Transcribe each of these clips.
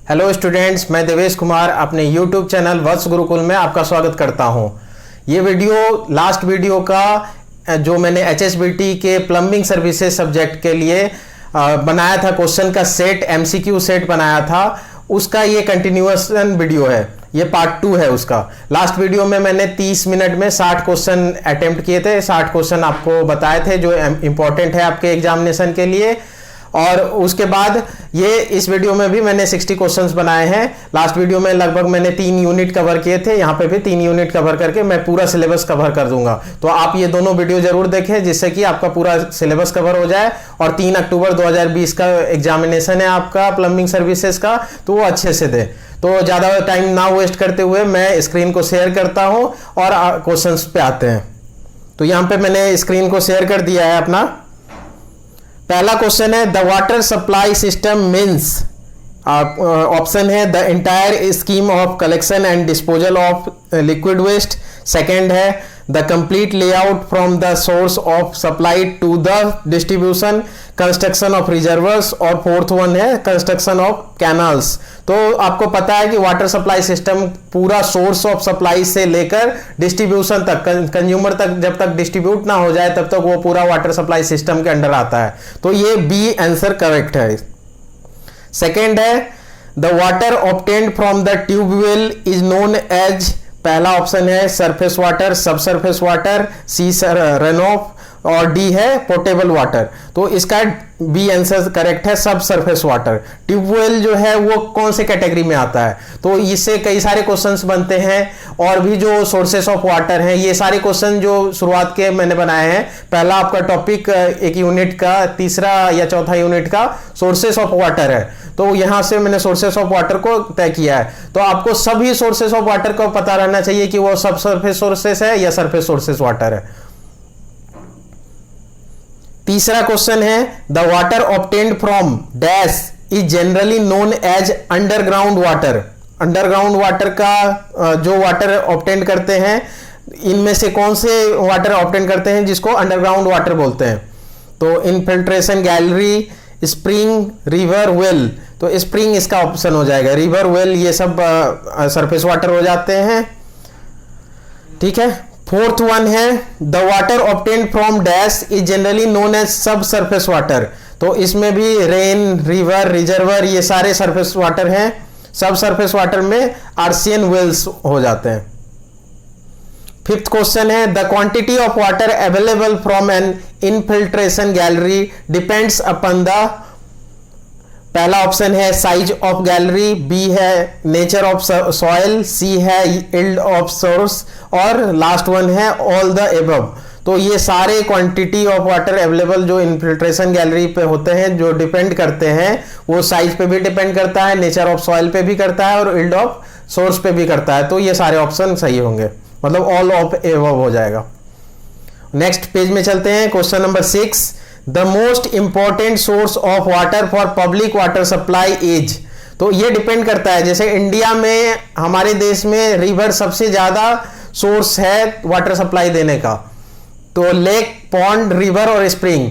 Hello students, मैं देवेश कुमार अपने YouTube channel वत्स गुरुकुल में आपका स्वागत करता हूं। ये वीडियो लास्ट वीडियो का जो मैंने HSBT के प्लम्बिंग सर्विसेज सब्जेक्ट के लिए बनाया था, क्वेश्चन का सेट MCQ सेट बनाया था, उसका ये कंटिन्यूएशन वीडियो है। ये पार्ट 2 है उसका। लास्ट वीडियो में मैंने 30 मिनट में 60 क्वेश्चन अटेम्प्ट किए थे, 60 क्वेश्चन आपको बताए थे जो इंपॉर्टेंट है आपके एग्जामिनेशन के लिए। और उसके बाद ये इस वीडियो में भी मैंने 60 क्वेश्चंस बनाए हैं। लास्ट वीडियो में लगभग मैंने 3 यूनिट कवर किए थे, यहाँ पे भी 3 यूनिट कवर करके मैं पूरा सिलेबस कवर कर दूंगा। तो आप ये दोनों वीडियो जरूर देखें जिससे कि आपका पूरा सिलेबस कवर हो जाए और 3 अक्टूबर 2020 का एग्जामिनेशन है आपका प्लम्बिंग सर्विसेज का, तो वो अच्छे से दे। तो ज़्यादा टाइम ना वेस्ट करते हुए मैं स्क्रीन को शेयर करता हूँ और क्वेश्चन पे आते हैं। तो यहाँ पे मैंने स्क्रीन को शेयर कर दिया है अपना। पहला क्वेश्चन है, the water supply system means, option है the entire scheme of collection and disposal of liquid waste. Second है the complete layout from the source of supply to the distribution, construction of reservoirs, और fourth one है construction of canals. तो आपको पता है कि water supply system पूरा source of supply से लेकर डिस्ट्रीब्यूशन तक, कंज्यूमर तक जब तक डिस्ट्रीब्यूट ना हो जाए तब तक वो पूरा वाटर सप्लाई सिस्टम के अंडर आता है। तो ये बी आंसर करेक्ट है। सेकेंड है the water obtained from the tubewell is known as, पहला ऑप्शन है surface water, sub surface water, C run off, और डी है पोर्टेबल वाटर। तो इसका बी आंसर करेक्ट है, सब सरफेस वाटर। ट्यूबवेल जो है वो कौन से कैटेगरी में आता है, तो इससे कई सारे क्वेश्चंस बनते हैं। और भी जो सोर्सेस ऑफ वाटर हैं, ये सारे क्वेश्चन जो शुरुआत के मैंने बनाए हैं। पहला आपका टॉपिक एक यूनिट का, तीसरा या चौथा यूनिट का सोर्सेस ऑफ वाटर है, तो यहां से मैंने सोर्सेस ऑफ वाटर को तय किया है। तो आपको सभी सोर्सेस ऑफ वाटर को पता रहना चाहिए कि वो सब सरफेस सोर्सेस है या सरफेस सोर्सेस वाटर है। तीसरा क्वेश्चन है the water obtained from dash is generally known as underground water. Underground water का जो वाटर ऑब्टेन्ड करते हैं, इनमें से कौन से वाटर ऑब्टेन्ड करते हैं जिसको अंडरग्राउंड वाटर बोलते हैं? तो infiltration gallery, spring, river, well. तो स्प्रिंग इसका ऑप्शन हो जाएगा। रिवर, वेल ये सब सरफेस वाटर हो जाते हैं। ठीक है। फोर्थ वन है the water obtained from dash is generally known as sub surface water. तो इसमें भी रेन, रिवर, रिजर्वर ये सारे सरफेस वाटर हैं। सब सरफेस वाटर में आर्सियन वेल्स हो जाते हैं। फिफ्थ क्वेश्चन है the quantity of water available from an infiltration gallery depends upon the, पहला ऑप्शन है साइज ऑफ गैलरी, बी है नेचर ऑफ सॉइल, सी है यील्ड ऑफ सोर्स, और लास्ट वन है ऑल द एबव। तो ये सारे क्वांटिटी ऑफ वाटर अवेलेबल जो इनफिल्ट्रेशन गैलरी पे होते हैं, जो डिपेंड करते हैं, वो साइज पे भी डिपेंड करता है, नेचर ऑफ सॉइल पे भी करता है, और यील्ड ऑफ सोर्स पे भी करता है। तो ये सारे ऑप्शन सही होंगे, मतलब ऑल ऑफ एबव हो जाएगा। नेक्स्ट पेज में चलते हैं। Question number 6, the most important source of water for public water supply is. तो ये डिपेंड करता है, जैसे इंडिया में, हमारे देश में रिवर सबसे ज्यादा सोर्स है वाटर सप्लाई देने का, तो लेक, पॉन्ड, रिवर और स्प्रिंग।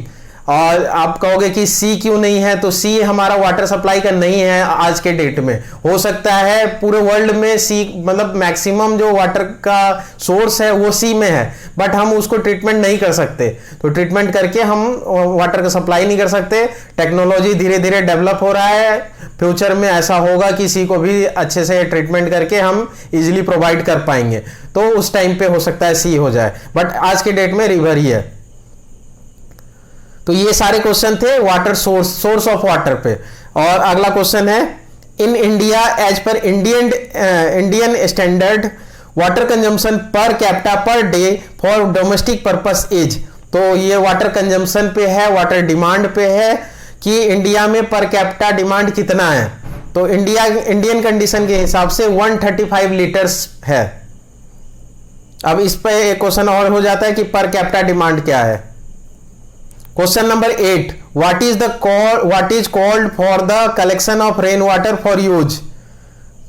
और आप कहोगे कि सी क्यों नहीं है, तो सी हमारा वाटर सप्लाई का नहीं है आज के डेट में। हो सकता है पूरे वर्ल्ड में सी, मतलब मैक्सिमम जो वाटर का सोर्स है वो सी में है, बट हम उसको ट्रीटमेंट नहीं कर सकते। तो ट्रीटमेंट करके हम वाटर का सप्लाई नहीं कर सकते। टेक्नोलॉजी धीरे धीरे डेवलप हो रहा है, फ्यूचर में ऐसा होगा कि सी को भी अच्छे से ट्रीटमेंट करके हम इजिली प्रोवाइड कर पाएंगे, तो उस टाइम पे हो सकता है सी हो जाए, बट आज के डेट में रिवर ही है। तो ये सारे क्वेश्चन थे वाटर सोर्स ऑफ वाटर पे। और अगला क्वेश्चन है in India as per Indian standard water consumption per capita per day for domestic purpose is. तो ये वाटर कंजम्पशन पे है, वाटर डिमांड पे है कि इंडिया में पर कैपिटा डिमांड कितना है। तो इंडियन कंडीशन के हिसाब से 135 लीटर्स है। अब इस पे एक क्वेश्चन और हो जाता है कि पर कैपिटा डिमांड क्या है। Question number 8, what is called for the collection of rain water for use.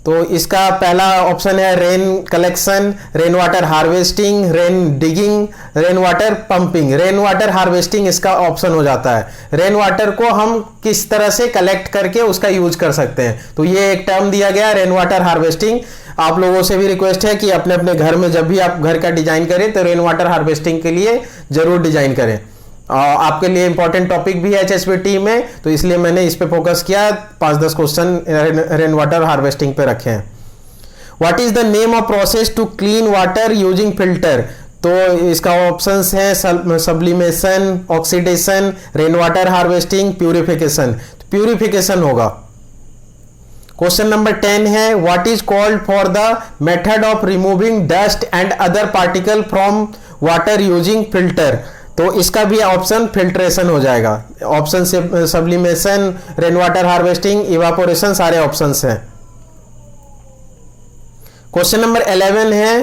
तो इसका पहला ऑप्शन है rain collection, rain water harvesting, rain digging, rain water pumping. Rain water harvesting इसका ऑप्शन हो जाता है। रेन वाटर को हम किस तरह से कलेक्ट करके उसका यूज कर सकते हैं, तो ये एक टर्म दिया गया रेन वाटर हार्वेस्टिंग। आप लोगों से भी रिक्वेस्ट है कि अपने अपने घर में जब भी आप घर का डिजाइन करें तो रेन वाटर हार्वेस्टिंग के लिए जरूर डिजाइन करें। आपके लिए इंपॉर्टेंट टॉपिक भी है HSBT में, तो इसलिए मैंने इस पे फोकस किया। 5-10 क्वेश्चन रेन वाटर हार्वेस्टिंग पे रखे हैं। What is the name of process to clean water using filter? तो इसका ऑप्शंस हैं sublimation, oxidation, rain water harvesting, purification. Purification होगा। क्वेश्चन नंबर 10 है what is called for the method of removing dust and other particle from water using filter? तो इसका भी option filtration हो जाएगा। ऑप्शन से sublimation, rain water harvesting, evaporation सारे options हैं। क्वेश्चन नंबर 11 है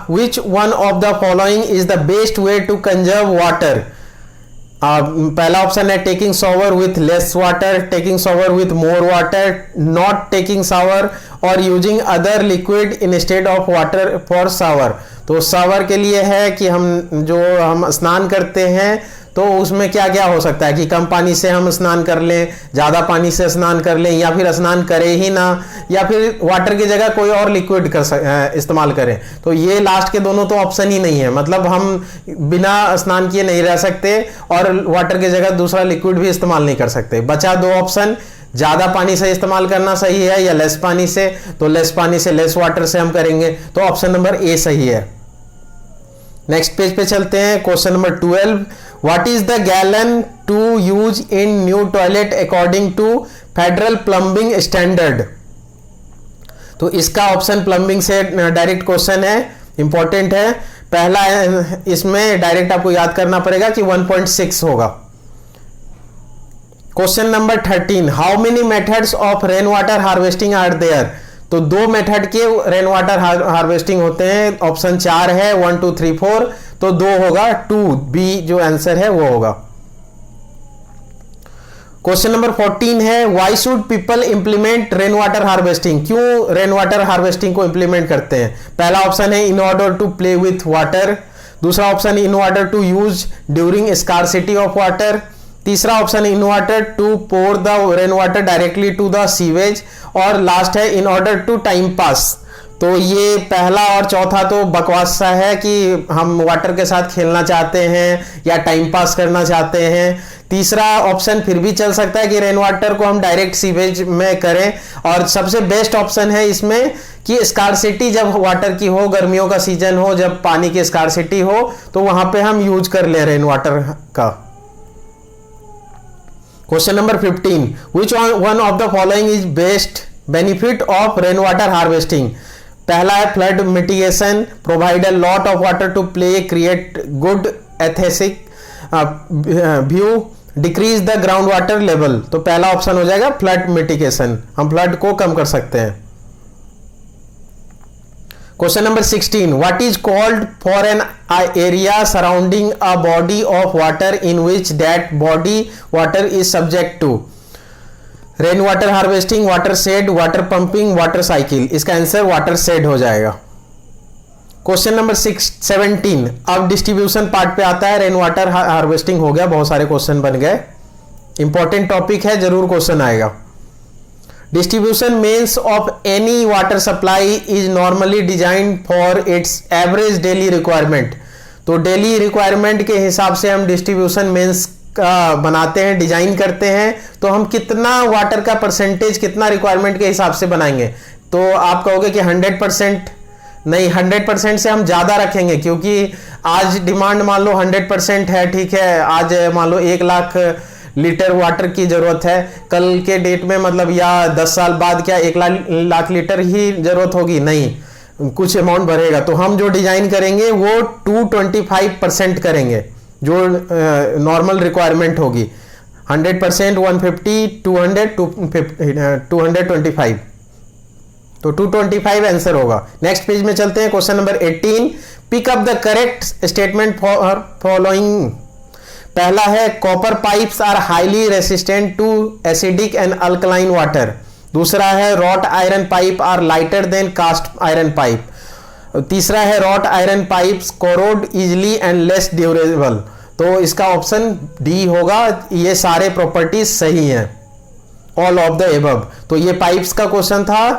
which one of the following is the best way to conserve water? पहला ऑप्शन है taking shower with less water, taking shower with more water, not taking shower और using other liquid instead of water for shower. तो shower के लिए है कि हम स्नान करते हैं तो उसमें क्या क्या हो सकता है कि कम पानी से हम स्नान कर लें, ज़्यादा पानी से स्नान कर लें, या फिर स्नान करें ही ना, या फिर वाटर की जगह कोई और लिक्विड इस्तेमाल करें। तो ये लास्ट के दोनों तो ऑप्शन ही नहीं है, मतलब हम बिना स्नान किए नहीं रह सकते और वाटर की जगह दूसरा लिक्विड भी इस्तेमाल नहीं कर सकते। बचा दो ऑप्शन, ज़्यादा पानी से इस्तेमाल करना सही है या लेस पानी से। तो लेस पानी से लेस वाटर से हम करेंगे, तो ऑप्शन नंबर ए सही है। नेक्स्ट पेज पे चलते हैं। Question number 12 what is the gallon to use in new toilet according to federal plumbing standard? तो इसका ऑप्शन प्लम्बिंग से डायरेक्ट क्वेश्चन है, इंपॉर्टेंट है। पहला इसमें डायरेक्ट आपको याद करना पड़ेगा कि 1.6 होगा। Question number 13 how many methods of rain water harvesting are there? तो 2 मेथड के रेन वाटर हार्वेस्टिंग होते हैं। ऑप्शन 4 है 1 2 3 4, तो 2 होगा, 2B जो आंसर है वो होगा। क्वेश्चन नंबर 14 है why should people implement rain water harvesting? क्यों रेन वाटर हार्वेस्टिंग को इंप्लीमेंट करते हैं? पहला ऑप्शन है in order to play with water, दूसरा option in order to use during scarcity of water, तीसरा option in order to pour the rain water directly to the sewage, और last है in order to time pass. तो ये पहला और चौथा तो बकवास सा है कि हम वाटर के साथ खेलना चाहते हैं या टाइम पास करना चाहते हैं। तीसरा ऑप्शन फिर भी चल सकता है कि रेन वाटर को हम डायरेक्ट सीवेज में करें, और सबसे बेस्ट ऑप्शन है इसमें कि स्कार्सिटी जब वाटर की हो, गर्मियों का सीजन हो, जब पानी की स्कार्सिटी हो, तो वहां पे हम यूज कर ले रेन वाटर का। Question number 15 which one of the following is best benefit of rain water harvesting? पहला है flood mitigation, provide a lot of water to play, create good aesthetic view, decrease the ground water level. तो पहला option हो जाएगा flood mitigation, हम flood को कम कर सकते हैं। Question number 16 what is called for an area surrounding a body of water in which that body water is subject to? Rain water harvesting, water shed, water pumping, water cycle. इसका answer water shed हो जाएगा। Question number 17 अब distribution part पे आता है। Rain water harvesting हो गया, बहुत सारे क्वेश्चन बन गए, इंपॉर्टेंट टॉपिक है, जरूर क्वेश्चन आएगा। Distribution means of any water supply is normally design for its average daily requirement. तो डेली रिक्वायरमेंट के हिसाब से हम डिस्ट्रीब्यूशन मीन्स का बनाते हैं, डिजाइन करते हैं। तो हम कितना वाटर का परसेंटेज कितना रिक्वायरमेंट के हिसाब से बनाएंगे? तो आप कहोगे कि 100% नहीं, 100% से हम ज्यादा रखेंगे, क्योंकि आज डिमांड मान लो 100% है, ठीक है, आज मान लो 1 लाख लीटर वाटर की जरूरत है, कल के डेट में मतलब या 10 साल बाद क्या 1 लाख लीटर ही जरूरत होगी? नहीं, कुछ अमाउंट बढ़ेगा। तो हम जो डिजाइन करेंगे वो 225% करेंगे, जो नॉर्मल रिक्वायरमेंट होगी। 100%, 150, 200, 225, तो 225 आंसर होगा। नेक्स्ट पेज में चलते हैं। Question number 18 pick up the correct statement for following. पहला है copper pipes are highly resistant to acidic and alkaline water. दूसरा है wrought iron pipe are lighter than cast iron pipe. तीसरा है wrought iron pipes corrode easily and less durable. तो इसका option D होगा, ये सारे प्रॉपर्टीज सही हैं, ऑल ऑफ द एबव। तो ये पाइप्स का क्वेश्चन था।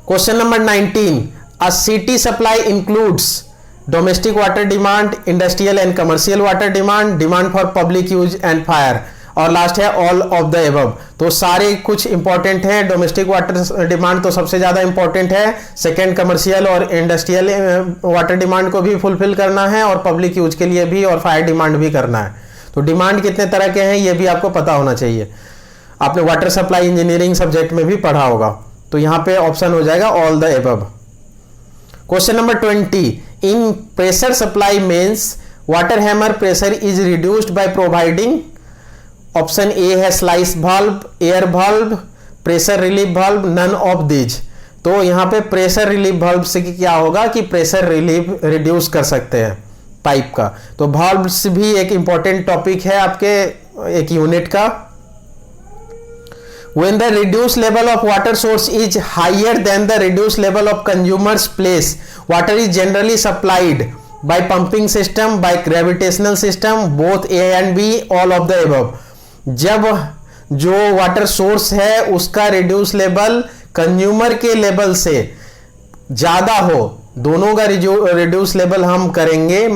Question number 19, a city supply includes domestic water demand, industrial and commercial water demand, demand for public use and fire, और लास्ट है ऑल ऑफ द एबव। तो सारे कुछ important हैं। डोमेस्टिक वाटर डिमांड तो सबसे ज्यादा इंपॉर्टेंट है, सेकंड कमर्शियल और इंडस्ट्रियल वाटर डिमांड को भी फुलफिल करना है, और पब्लिक यूज के लिए भी, और फायर डिमांड भी करना है। तो डिमांड कितने तरह के हैं ये भी आपको पता होना चाहिए, आपने वाटर सप्लाई इंजीनियरिंग सब्जेक्ट में भी पढ़ा होगा। तो यहां पे ऑप्शन हो जाएगा all the above. Question number 20, in pressure supply means water hammer pressure is reduced by providing, option A है sluice valve, air valve, pressure relief valve, none of these. तो यहां पे प्रेशर रिलीफ वाल्व से क्या होगा कि pressure relief reduce कर सकते हैं पाइप का। तो वाल्व्स भी एक इंपॉर्टेंट टॉपिक है आपके एक यूनिट का। When the reduced level of water source is higher than the reduced level of consumer's place, water is generally supplied by pumping system, by gravitational system, both A and B, all of the above. जब जो water source है उसका reduce level consumer के level से ज्यादा हो, दोनों का रिड्यूस लेवल हम करेंगे,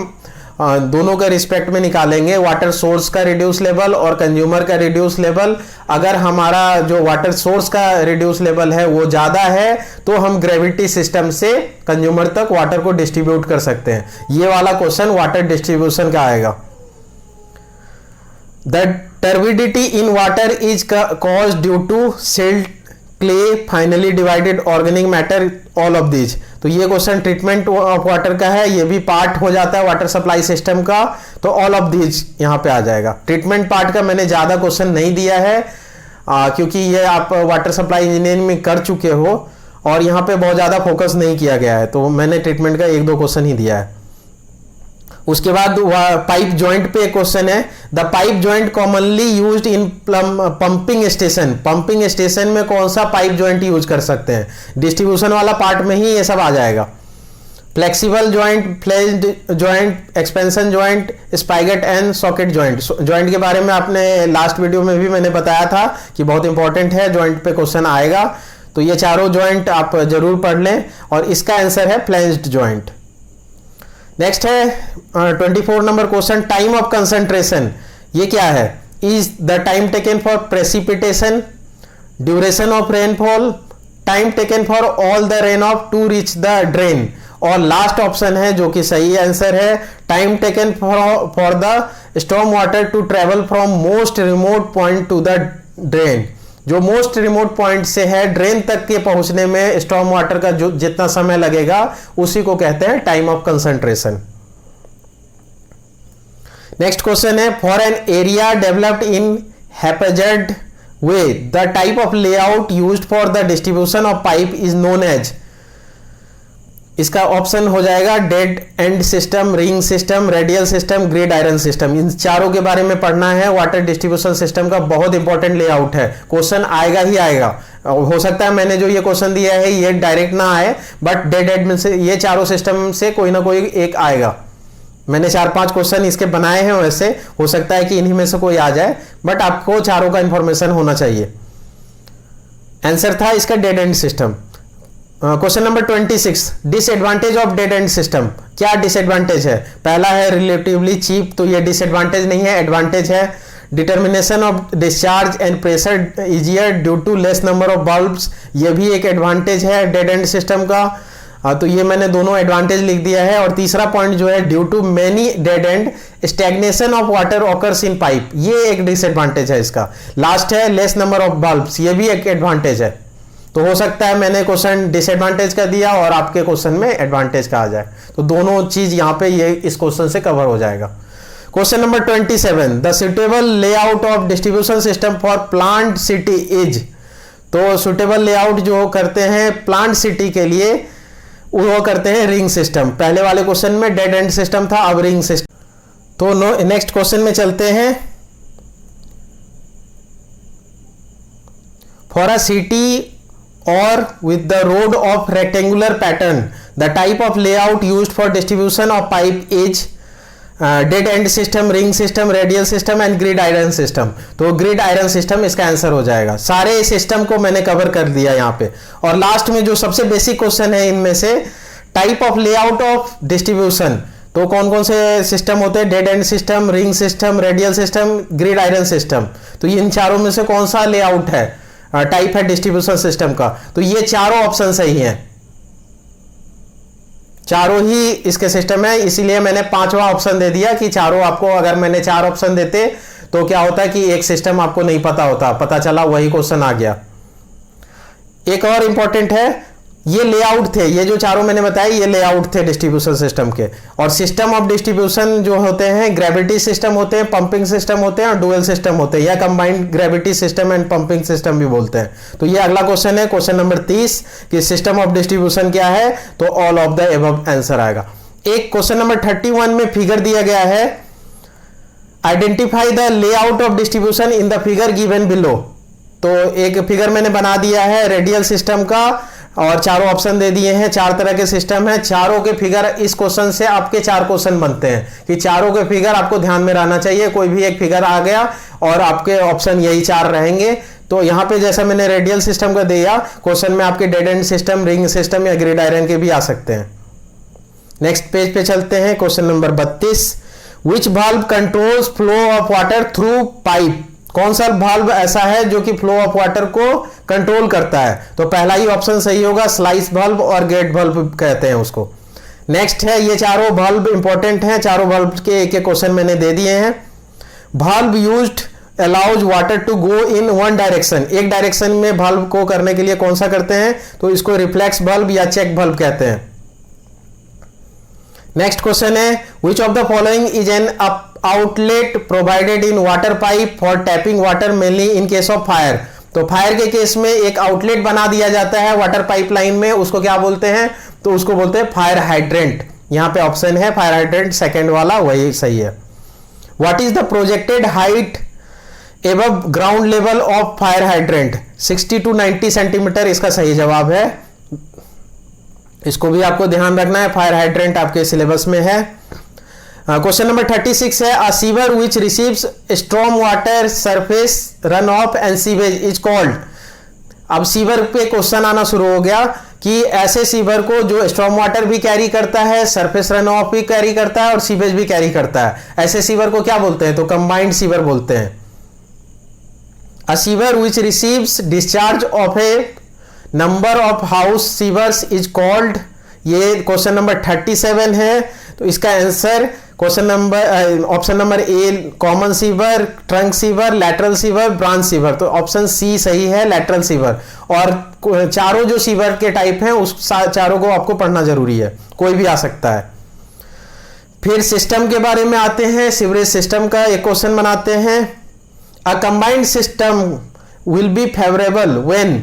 दोनों का रिस्पेक्ट में निकालेंगे, वाटर सोर्स का रिड्यूस लेवल और कंज्यूमर का रिड्यूस लेवल। अगर हमारा जो वाटर सोर्स का रिड्यूस लेवल है वो ज्यादा है तो हम ग्रेविटी सिस्टम से कंज्यूमर तक वाटर को डिस्ट्रीब्यूट कर सकते हैं। ये वाला क्वेश्चन वाटर डिस्ट्रीब्यूशन का आएगा। The turbidity in water is caused due to silt, clay, finely divided organic matter, all of these. तो ये क्वेश्चन ट्रीटमेंट ऑफ वाटर का है, ये भी पार्ट हो जाता है वाटर सप्लाई सिस्टम का। तो ऑल ऑफ दीज यहां पे आ जाएगा। ट्रीटमेंट पार्ट का मैंने ज्यादा क्वेश्चन नहीं दिया है क्योंकि ये आप वाटर सप्लाई इंजीनियरिंग में कर चुके हो और यहां पे बहुत ज्यादा फोकस नहीं किया गया है, तो मैंने ट्रीटमेंट का 1-2 क्वेश्चन ही दिया है। उसके बाद पाइप जॉइंट पे एक क्वेश्चन है, the pipe joint commonly used in pumping station. Pumping station में कौन सा पाइप जॉइंट यूज कर सकते हैं? डिस्ट्रीब्यूशन वाला पार्ट में ही ये सब आ जाएगा। Flexible joint, flanged joint, expansion joint, spigot and socket joint. Joint के बारे में आपने लास्ट वीडियो में भी मैंने बताया था कि बहुत इंपॉर्टेंट है, जॉइंट पे क्वेश्चन आएगा। तो ये चारों जॉइंट आप जरूर पढ़ लें और इसका आंसर है फ्लेंज्ड जॉइंट। नेक्स्ट है 24 नंबर क्वेश्चन, टाइम ऑफ कंसंट्रेशन। ये क्या है? Is the time taken for precipitation, duration of rainfall, time taken for all the rain off to reach the drain, और लास्ट ऑप्शन है जो कि सही आंसर है, time taken for the storm water to travel from most remote point to the drain. जो most remote point से है drain तक के पहुंचने में स्टॉर्म वाटर का जो जितना समय लगेगा उसी को कहते हैं time of concentration. Next question है, for an area developed in haphazard way the type of layout used for the distribution of pipe is known as. इसका ऑप्शन हो जाएगा dead end system, ring system, radial system, grid iron system. इन चारों के बारे में पढ़ना है। वाटर डिस्ट्रीब्यूशन सिस्टम का बहुत इंपॉर्टेंट लेआउट है, क्वेश्चन आएगा ही आएगा। हो सकता है मैंने जो ये क्वेश्चन दिया है ये डायरेक्ट ना आए, बट डेड एंड में से ये चारों सिस्टम से कोई ना कोई एक आएगा। मैंने 4-5 क्वेश्चन इसके बनाए हैं, वैसे हो सकता है कि इन्हीं में से कोई आ जाए, बट आपको चारों का इंफॉर्मेशन होना चाहिए। आंसर था इसका dead end system. Question number 26, disadvantage of dead end system. क्या डिसएडवांटेज है? पहला है रिलेटिवली चीप, तो ये डिसएडवांटेज नहीं है, एडवांटेज है। Determination of discharge and pressure easier due to less number of bulbs, ये भी एक एडवांटेज है डेड एंड सिस्टम का। तो ये मैंने दोनों एडवांटेज लिख दिया है। और तीसरा पॉइंट जो है, due to many dead end stagnation of water occurs in pipe, ये एक डिसएडवांटेज है इसका। लास्ट है लेस नंबर ऑफ बल्ब्स, ये भी एक एडवांटेज है। तो हो सकता है मैंने क्वेश्चन डिसएडवांटेज का दिया और आपके क्वेश्चन में एडवांटेज का आ जाए, तो दोनों चीज यहां पे ये इस क्वेश्चन से कवर हो जाएगा। Question number 27, the suitable layout of distribution system for plant city is. तो सुटेबल लेआउट जो करते हैं प्लांट सिटी के लिए वो करते हैं रिंग सिस्टम। पहले वाले क्वेश्चन में डेड एंड सिस्टम था, अब रिंग सिस्टम। तो नेक्स्ट क्वेश्चन में चलते हैं। For a city or with the road of rectangular pattern, the type of layout used for distribution of pipe is dead end system, ring system, radial system and grid iron system। तो grid iron system इसका answer हो जाएगा। सारे system को मैंने cover कर दिया यहाँ पे। और लास्ट में जो सबसे बेसिक क्वेश्चन है इनमें से, type of layout of distribution, तो कौन कौन से सिस्टम होते हैं? Dead end system, ring system, radial system, grid iron system. तो इन चारों में से कौन सा लेआउट है, टाइप है डिस्ट्रीब्यूशन सिस्टम का? तो ये चारों ऑप्शन सही हैं, चारों ही इसके सिस्टम है। इसीलिए मैंने पांचवा ऑप्शन दे दिया कि चारों आपको, अगर मैंने चार ऑप्शन देते तो क्या होता है कि एक सिस्टम आपको नहीं पता होता, पता चला वही क्वेश्चन आ गया। एक और इंपॉर्टेंट है, ये लेआउट थे, ये जो चारों मैंने बताया ये लेआउट थे डिस्ट्रीब्यूशन सिस्टम के। और सिस्टम ऑफ डिस्ट्रीब्यूशन जो होते हैं, ग्रेविटी सिस्टम होते हैं, पंपिंग सिस्टम होते हैं और डुअल सिस्टम होते हैं, या combined gravity system and pumping system भी बोलते हैं। तो ये अगला क्वेश्चन है, क्वेश्चन नंबर 30 कि सिस्टम ऑफ डिस्ट्रीब्यूशन क्या है? तो all of the above answer आएगा। एक क्वेश्चन नंबर 31 में फिगर दिया गया है, identify the layout of distribution in the figure given below. तो एक फिगर मैंने बना दिया है रेडियल सिस्टम का और चारों ऑप्शन दे दिए हैं, चार तरह के सिस्टम है, चारों के फिगर। इस क्वेश्चन से आपके चार क्वेश्चन बनते हैं कि चारों के फिगर आपको ध्यान में रहना चाहिए। कोई भी एक फिगर आ गया और आपके ऑप्शन यही चार रहेंगे। तो यहां पे जैसा मैंने रेडियल सिस्टम का दिया, क्वेश्चन में आपके dead end system, ring system या ग्रिड आयरन के भी आ सकते हैं। नेक्स्ट पेज पे चलते हैं, question number 32, which valve controls flow of water through pipe. कौन सा वाल्व ऐसा है जो कि फ्लो ऑफ वाटर को कंट्रोल करता है? तो पहला ही ऑप्शन सही होगा, स्लाइस वाल्व और गेट वाल्व कहते हैं उसको। नेक्स्ट है, ये चारों वाल्व इंपॉर्टेंट हैं, चारों वाल्व के एक एक क्वेश्चन मैंने दे दिए हैं। Valve used allows water to go in one direction, एक डायरेक्शन में वाल्व को करने के लिए कौन सा करते हैं? तो इसको रिफ्लेक्स वाल्व या चेक वाल्व कहते हैं। नेक्स्ट क्वेश्चन है, which of the following is an outlet provided in water pipe for tapping water mainly in case of fire. तो फायर के केस में एक आउटलेट बना दिया जाता है वाटर पाइपलाइन में, उसको क्या बोलते हैं? तो उसको बोलते हैं फायर हाइड्रेंट। यहां पे ऑप्शन है फायर हाइड्रेंट, सेकेंड वाला वही सही है। What is the projected height above ground level of fire hydrant? 60 to 90 centimetre इसका सही जवाब है। इसको भी आपको ध्यान रखना है, फायर हाइड्रेंट आपके सिलेबस में है। क्वेश्चन नंबर 36 है, a sewer which receives storm water surface run off and sewage is called. अब सीवर पे क्वेश्चन आना शुरू हो गया कि ऐसे सीवर को जो स्टॉर्म वाटर भी कैरी करता है, सरफेस रन ऑफ भी कैरी करता है और सीवेज भी कैरी करता है, ऐसे सीवर को क्या बोलते हैं? तो कंबाइंड सीवर बोलते हैं। A sewer which receives discharge of a number of house sewers is called, ये क्वेश्चन नंबर 37 है। तो इसका answer question number option number A common sewer, trunk sewer, lateral sewer, branch sewer. तो option C सही है, lateral sewer. और चारों जो सीवर के टाइप हैं उस चारों को आपको पढ़ना जरूरी है, कोई भी आ सकता है। फिर सिस्टम के बारे में आते हैं, सीवरेज सिस्टम का एक क्वेश्चन बनाते हैं। A combined system will be favourable when,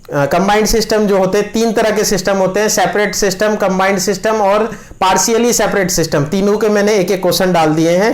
combined system जो होते हैं, तीन तरह के सिस्टम होते हैं, सेपरेट सिस्टम, कंबाइंड सिस्टम और पार्शियली सेपरेट सिस्टम। तीनों के मैंने एक एक क्वेश्चन डाल दिए हैं।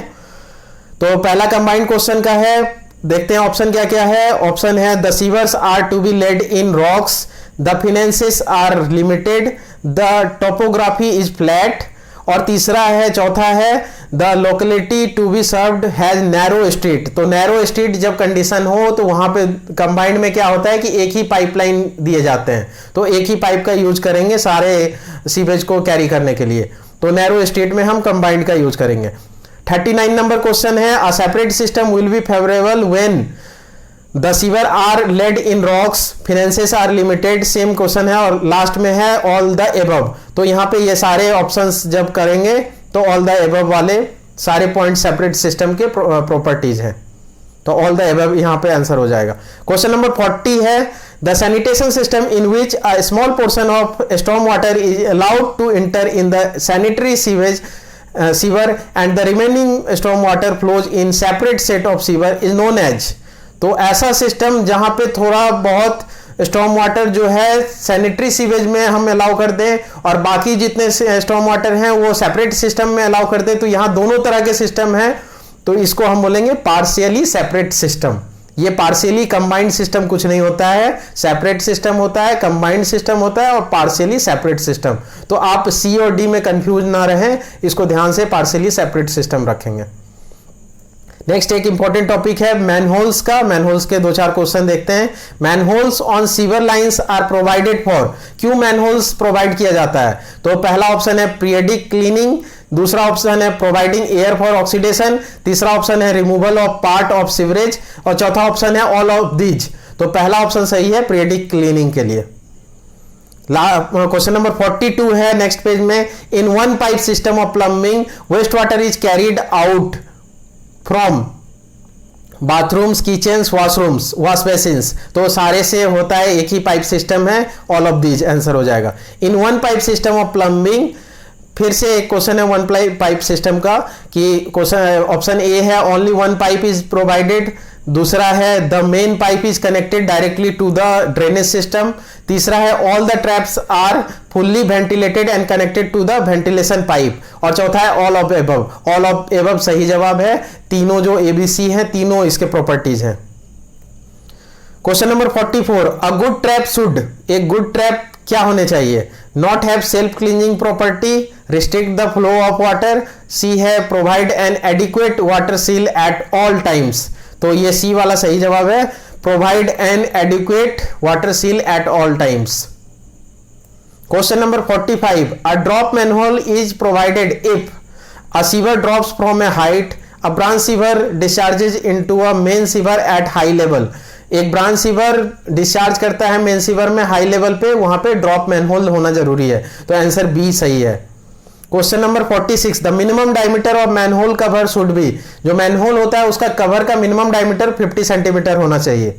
तो पहला कंबाइंड क्वेश्चन का है, देखते हैं ऑप्शन क्या क्या है। ऑप्शन है, the sewers are to be laid in rocks, the finances are limited, the topography is flat. और तीसरा है, चौथा है, the locality to be served has narrow street. तो नैरो स्ट्रीट जब कंडीशन हो तो वहां पे कंबाइंड में क्या होता है कि एक ही पाइपलाइन दिए जाते हैं, तो एक ही पाइप का यूज करेंगे सारे सीवेज को कैरी करने के लिए। तो नैरो स्ट्रीट में हम कंबाइंड का यूज करेंगे। 39 नंबर क्वेश्चन है, a separate system will be favourable when the sewer are laid in rocks, finances are limited, same question है। और लास्ट में है ऑल द एबव। तो यहाँ पे ये सारे ऑप्शंस जब करेंगे तो ऑल द एबव वाले सारे पॉइंट सेपरेट सिस्टम के प्रॉपर्टीज हैं, तो ऑल द एबव यहाँ पे आंसर हो जाएगा। क्वेश्चन नंबर 40 है, the sanitation system in which a small portion of storm water is allowed to enter in the sanitary sewage sewer and the remaining storm water flows in separate set of sewer is known as. तो ऐसा system जहां पे थोड़ा बहुत storm water जो है sanitary sewage में हम अलाउ कर दें और बाकी जितने स्टॉर्म वाटर हैं वो सेपरेट सिस्टम में अलाउ कर दें, तो यहां दोनों तरह के सिस्टम हैं, तो इसको हम बोलेंगे पार्शियली सेपरेट सिस्टम। ये पार्शियली कंबाइंड सिस्टम कुछ नहीं होता है, सेपरेट सिस्टम होता है, कंबाइंड सिस्टम होता है और पार्शियली सेपरेट सिस्टम। तो आप सी और डी में कंफ्यूज ना रहें, इसको ध्यान से पार्शियली सेपरेट सिस्टम रखेंगे। नेक्स्ट एक इंपॉर्टेंट टॉपिक है मैनहोल्स का। मैनहोल्स के 2-4 क्वेश्चन देखते हैं। Manholes on sewer lines are provided for, क्यों मैनहोल्स प्रोवाइड किया जाता है? तो पहला ऑप्शन है पीरियडिक क्लीनिंग, दूसरा ऑप्शन है प्रोवाइडिंग एयर फॉर ऑक्सीडेशन, तीसरा ऑप्शन है removal of part of sewerage और चौथा ऑप्शन है ऑल ऑफ दीज। तो पहला ऑप्शन सही है पीरियडिक क्लीनिंग के लिए। क्वेश्चन नंबर 42 है नेक्स्ट पेज में। In one pipe system of plumbing waste water is carried out from bathrooms, kitchens, washrooms, wash basins. तो सारे से होता है, एक ही पाइप सिस्टम है, ऑल ऑफ दीज आंसर हो जाएगा। In one pipe system of plumbing, फिर से एक क्वेश्चन है वन पाइप सिस्टम का कि क्वेश्चन ऑप्शन ए है only one pipe is provided, दूसरा है the main pipe is connected directly to the drainage system, तीसरा है all the traps are fully ventilated and connected to the ventilation pipe और चौथा है all of above. All of above सही जवाब है। तीनों जो एबीसी हैं तीनों इसके प्रॉपर्टीज हैं। Question number 44, a good trap should, एक गुड ट्रैप क्या होने चाहिए? Not have self cleaning property, restrict the flow of water, C है provide an adequate water seal at all times. तो ये सी वाला सही जवाब है, provide an adequate water seal at all times. Question number 45, a drop manhole is provided if a sewer drops from a height, a branch sewer डिस्चार्जेज into a main sewer at high level. एक branch sewer discharge करता है main sewer में high level पे, वहां पे drop manhole होना जरूरी है। तो आंसर बी सही है। Question number 46, the minimum diameter of manhole cover should be, जो मैनहोल होता है उसका कवर का मिनिमम डायमीटर 50 सेंटीमीटर होना चाहिए।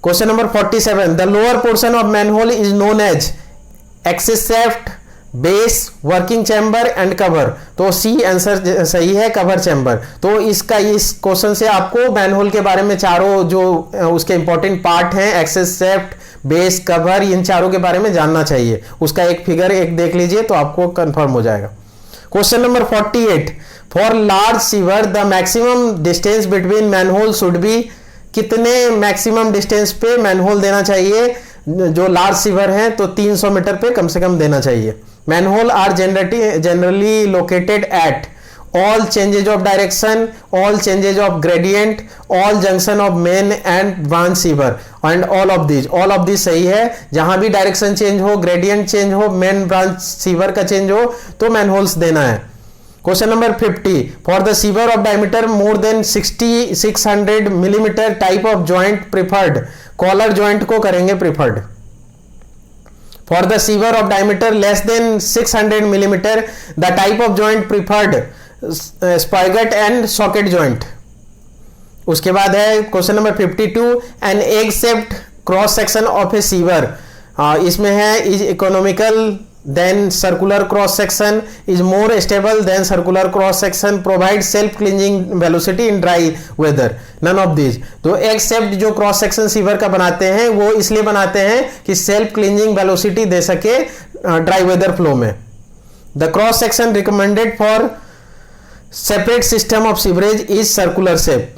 Question number 47, the lower portion of manhole is known as access shaft, base, working chamber and cover. तो C answer सही है, कवर चैम्बर। तो इसका इस क्वेश्चन से आपको मैनहोल के बारे में चारों जो उसके इंपॉर्टेंट पार्ट हैं, एक्सेस शाफ्ट, बेस, कवर, इन चारों के बारे में जानना चाहिए। उसका एक फिगर एक देख लीजिए तो आपको कंफर्म हो जाएगा। Question number 48, for large sewer the maximum distance between manhole should be, कितने मैक्सिमम डिस्टेंस पे मैनहोल देना चाहिए? जो लार्ज सीवर है तो 300 मीटर पे कम से कम देना चाहिए। Manhole are generally located at all changes of direction, all changes of gradient, all junction of main and branch sewer and all of these सही है। जहां भी डायरेक्शन चेंज हो, ग्रेडियंट चेंज हो, मेन ब्रांच सीवर का change हो तो manholes देना है। Question number 50, for the sewer of diameter more than 600 millimetre type of joint preferred, collar joint को करेंगे preferred. For the sewer of diameter less than 600 millimetre the type of joint preferred spigot and socket joint. उसके बाद है question number 52, an egg shaped cross section of a sewer, इसमें है is economical than circular cross section, is more stable than circular cross section, provide self cleansing velocity in dry weather, none of these. तो egg shaped जो cross section sewer का बनाते हैं वो इसलिए बनाते हैं कि सेल्फ क्लींजिंग वेलोसिटी दे सके ड्राई वेदर फ्लो में। The cross section recommended for separate system of sewerage is circular shape.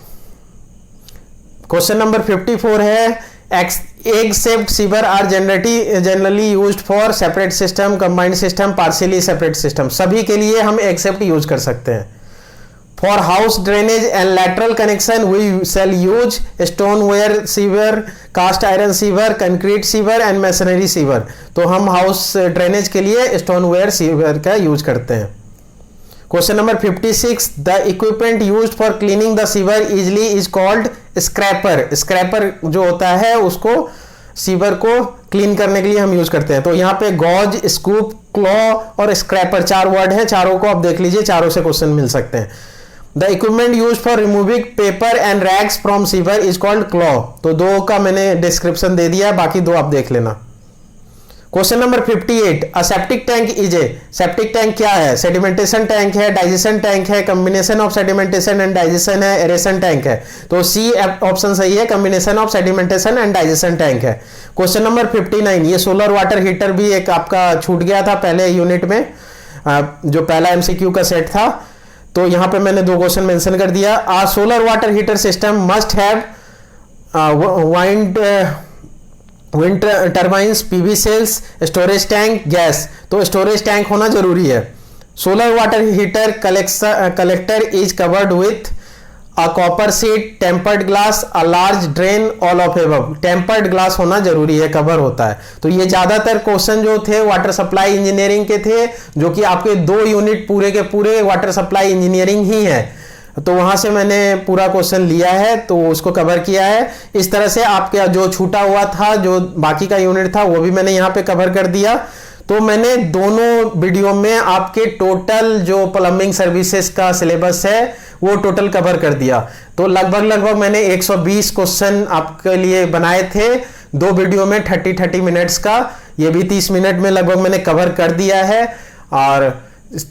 Question number 54 है, egg shaped sewer are generally used for separate system, combined system, partially separate system. सभी के लिए हम egg shaped use कर सकते हैं। For house drainage and lateral connection we shall use stoneware sewer, cast iron sewer, concrete sewer and masonry sewer. तो हम house drainage के लिए स्टोन वेयर सीवर का यूज करते हैं। Question number 56, the equipment used for cleaning the sewer easily is called scraper. Scraper जो होता है उसको सीवर को क्लीन करने के लिए हम यूज करते हैं। तो यहाँ पे गॉज, स्कूप, क्लॉ और स्क्रैपर 4 वर्ड हैं, चारों को आप देख लीजिए, चारों से क्वेश्चन मिल सकते हैं। The equipment use for removing paper and rags from sewer is called claw. तो 2 का मैंने डिस्क्रिप्शन दे दिया, बाकी 2 आप देख लेना। Question number 58, a septic tank is a, septic tank क्या है? सेडिमेंटेशन टैंक है, डाइजेशन टैंक है, combination of sedimentation and digestion है, एरेशन टैंक है। तो सी ऑप्शन सही है, combination of sedimentation and digestion tank है। क्वेश्चन नंबर 59, ये सोलर वाटर हीटर भी एक आपका छूट गया था पहले यूनिट में, जो पहला एमसीक्यू का सेट था। तो यहाँ पे मैंने 2 क्वेश्चन मेंशन कर दिया। A solar water heater system must have wind turbines, PV cells, storage tank, gas. तो स्टोरेज टैंक होना जरूरी है। Solar water heater collector is covered with a copper sheet, tempered glass, a large drain, all of above. Tempered glass होना जरूरी है, cover होता है। तो ये ज्यादातर क्वेश्चन जो थे वाटर सप्लाई इंजीनियरिंग के थे, जो कि आपके 2 यूनिट पूरे के पूरे वाटर सप्लाई इंजीनियरिंग ही है। तो वहां से मैंने पूरा क्वेश्चन लिया है, तो उसको कवर किया है। इस तरह से आपके जो छूटा हुआ था, जो बाकी का यूनिट था, वो भी मैंने यहाँ पे कवर कर दिया। तो मैंने दोनों वीडियो में आपके टोटल जो प्लम्बिंग सर्विसेज का सिलेबस है वो टोटल कवर कर दिया। तो लगभग मैंने 120 क्वेश्चन आपके लिए बनाए थे 2 वीडियो में 30 मिनट्स का। ये भी 30 मिनट में लगभग मैंने कवर कर दिया है, और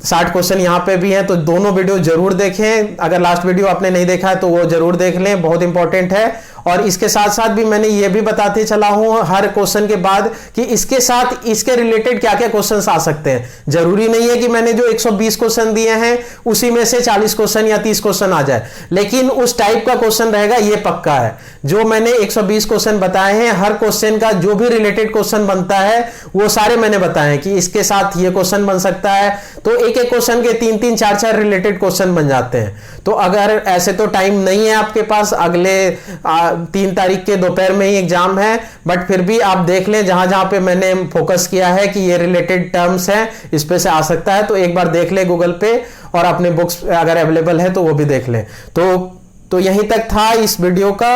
60 क्वेश्चन यहाँ पे भी हैं। तो दोनों वीडियो जरूर देखें। अगर लास्ट वीडियो आपने नहीं देखा है तो वो जरूर देख लें, बहुत इंपॉर्टेंट है। और इसके साथ साथ भी मैंने ये भी बताते चला हूं हर क्वेश्चन के बाद कि इसके साथ इसके रिलेटेड क्या क्या क्वेश्चंस आ सकते हैं। जरूरी नहीं है कि मैंने जो 120 क्वेश्चन दिए हैं उसी में से 40 क्वेश्चन या 30 क्वेश्चन आ जाए, लेकिन उस टाइप का क्वेश्चन रहेगा, ये पक्का है। जो मैंने 120 क्वेश्चन बताए हैं, हर क्वेश्चन का जो भी रिलेटेड क्वेश्चन बनता है वो सारे मैंने बताए हैं कि इसके साथ ये क्वेश्चन बन सकता है। तो एक क्वेश्चन के 3-3, 4-4 रिलेटेड क्वेश्चन बन जाते हैं। तो अगर ऐसे तो टाइम नहीं है आपके पास, अगले 3 तारीख के दोपहर में ही एग्जाम है, बट फिर भी आप देख लें जहां जहां पे मैंने फोकस किया है कि ये रिलेटेड टर्म्स हैं, इस पे से आ सकता है। तो एक बार देख ले गूगल पे, और अपने बुक्स अगर अवेलेबल है तो वो भी देख लें। तो यहीं तक था इस वीडियो का।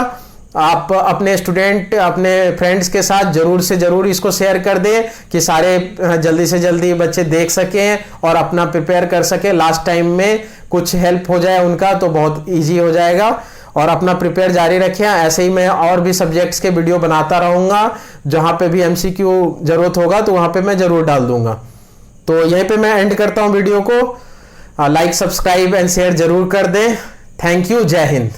आप अपने स्टूडेंट, अपने फ्रेंड्स के साथ जरूर से जरूर इसको शेयर कर दें कि सारे जल्दी से जल्दी बच्चे देख सकें और अपना प्रिपेयर कर सकें। लास्ट टाइम में कुछ हेल्प हो जाए उनका तो बहुत इजी हो जाएगा। और अपना प्रिपेयर जारी रखें। ऐसे ही मैं और भी सब्जेक्ट्स के वीडियो बनाता रहूंगा, जहां पे भी MCQ जरूरत होगा तो वहां पे मैं जरूर डाल दूंगा। तो यहीं पे मैं एंड करता हूं वीडियो को। लाइक, सब्सक्राइब एंड शेयर जरूर कर दें। Thank you. जय हिंद।